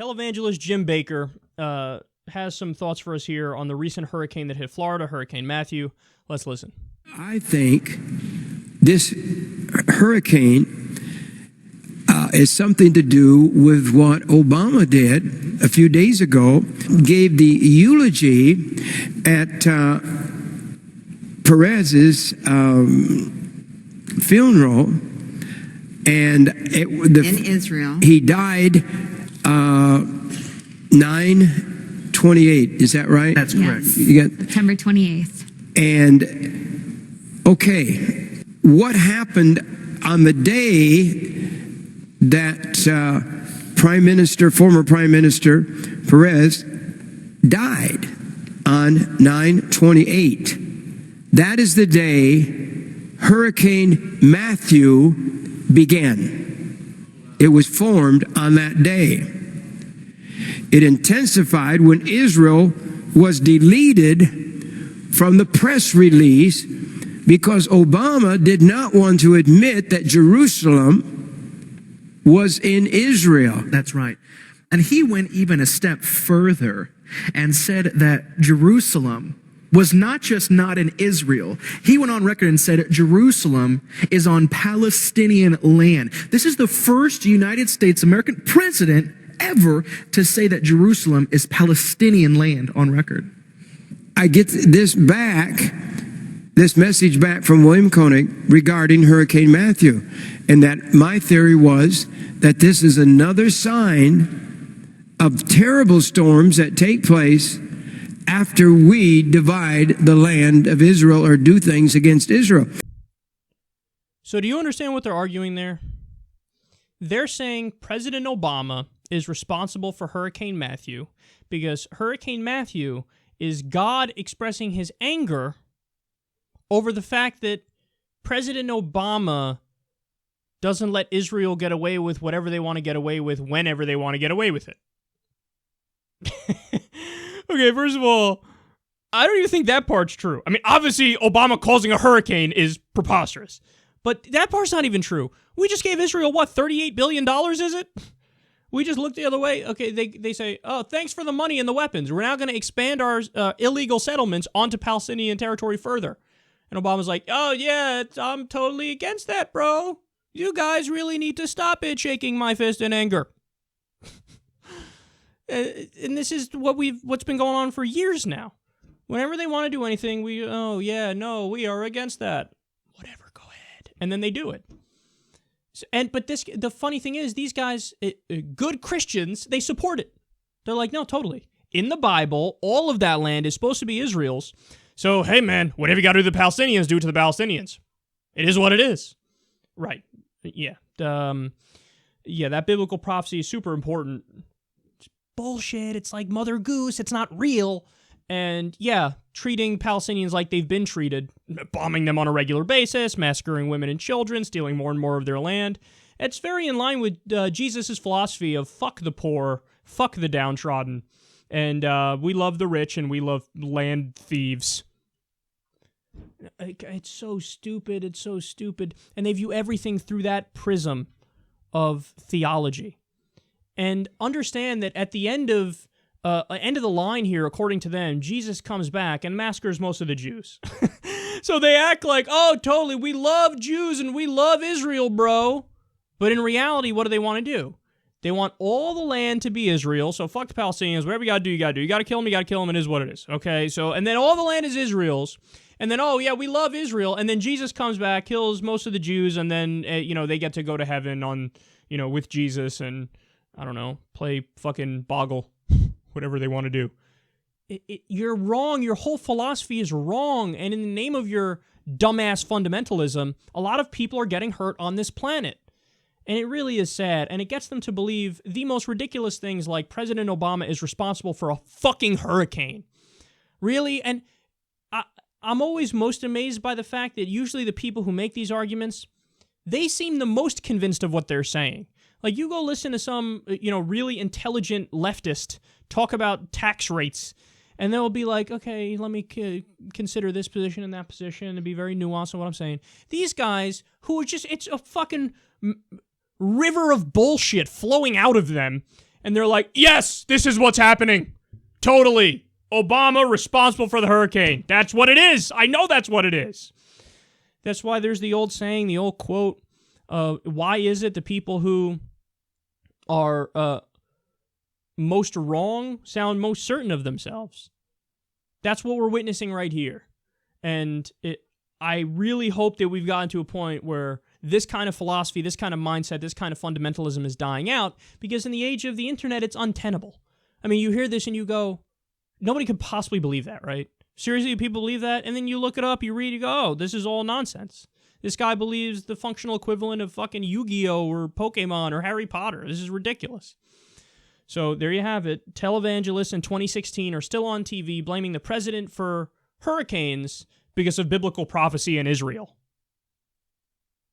Televangelist Jim Bakker has some thoughts for us here on the recent hurricane that hit Florida, Hurricane Matthew. Let's listen. I think this hurricane is something to do with what Obama did a few days ago, gave the eulogy at Peres's funeral, and in Israel. He died 9/28. Is that right? That's correct. Yes. You got September 28th. And okay, what happened on the day that former Prime Minister Peres died on 9/28? That is the day Hurricane Matthew began. It was formed on that day. It intensified when Israel was deleted from the press release because Obama did not want to admit that Jerusalem was in Israel. That's right. And he went even a step further and said that Jerusalem was not just not in Israel. He went on record and said Jerusalem is on Palestinian land. This is the first United States American president ever to say that Jerusalem is Palestinian land on record. I get this message back from William Koenig regarding Hurricane Matthew, and that my theory was that this is another sign of terrible storms that take place after we divide the land of Israel or do things against Israel. So do you understand what they're arguing there? They're saying President Obama is responsible for Hurricane Matthew because Hurricane Matthew is God expressing his anger over the fact that President Obama doesn't let Israel get away with whatever they want to get away with whenever they want to get away with it. Okay, first of all, I don't even think that part's true. I mean, obviously, Obama causing a hurricane is preposterous. But that part's not even true. We just gave Israel, what, $38 billion, is it? We just looked the other way. Okay, they say, oh, thanks for the money and the weapons. We're now going to expand our illegal settlements onto Palestinian territory further. And Obama's like, oh, yeah, I'm totally against that, bro. You guys really need to stop it, shaking my fist in anger. And this is what's been going on for years now. Whenever they want to do anything, we are against that. Whatever, go ahead. And then they do it. But the funny thing is, these guys, good Christians, they support it. They're like, no, totally. In the Bible, all of that land is supposed to be Israel's. So, hey, man, whatever you got to do to the Palestinians, do it to the Palestinians. It is what it is. Right. Yeah. That biblical prophecy is super important. It's bullshit. It's like Mother Goose. It's not real. And, yeah, treating Palestinians like they've been treated, bombing them on a regular basis, massacring women and children, stealing more and more of their land. It's very in line with Jesus' philosophy of fuck the poor, fuck the downtrodden, and we love the rich and we love land thieves. It's so stupid. It's so stupid. And they view everything through that prism of theology. And understand that at the end of the line here, according to them, Jesus comes back and massacres most of the Jews. So they act like, oh, totally, we love Jews and we love Israel, bro. But in reality, what do they want to do? They want all the land to be Israel, so fuck the Palestinians, whatever you gotta do, you gotta do. You gotta kill them, it is what it is, okay? So, and then all the land is Israel's, and then, oh, yeah, we love Israel, and then Jesus comes back, kills most of the Jews, and then, they get to go to heaven on, with Jesus and, I don't know, play fucking Boggle, whatever they want to do. You're wrong. Your whole philosophy is wrong, and in the name of your dumbass fundamentalism, a lot of people are getting hurt on this planet. And it really is sad, and it gets them to believe the most ridiculous things like President Obama is responsible for a fucking hurricane. Really? And I'm always most amazed by the fact that usually the people who make these arguments, they seem the most convinced of what they're saying. Like, you go listen to some, really intelligent leftist talk about tax rates, and they'll be like, okay, let me consider this position and that position and be very nuanced on what I'm saying. These guys who are just, it's a fucking river of bullshit flowing out of them, and they're like, yes, this is what's happening. Totally. Obama responsible for the hurricane. That's what it is. I know that's what it is. That's why there's the old saying, the old quote, why is it the people who are most wrong sound most certain of themselves? That's what we're witnessing right here. And I really hope that we've gotten to a point where this kind of philosophy, this kind of mindset, this kind of fundamentalism is dying out, because in the age of the internet, it's untenable. I mean, you hear this and you go, nobody could possibly believe that, right? Seriously, people believe that? And then you look it up, you read, you go, oh, this is all nonsense. This guy believes the functional equivalent of fucking Yu-Gi-Oh! Or Pokemon or Harry Potter. This is ridiculous. So there you have it. Televangelists in 2016 are still on TV blaming the president for hurricanes because of biblical prophecy in Israel.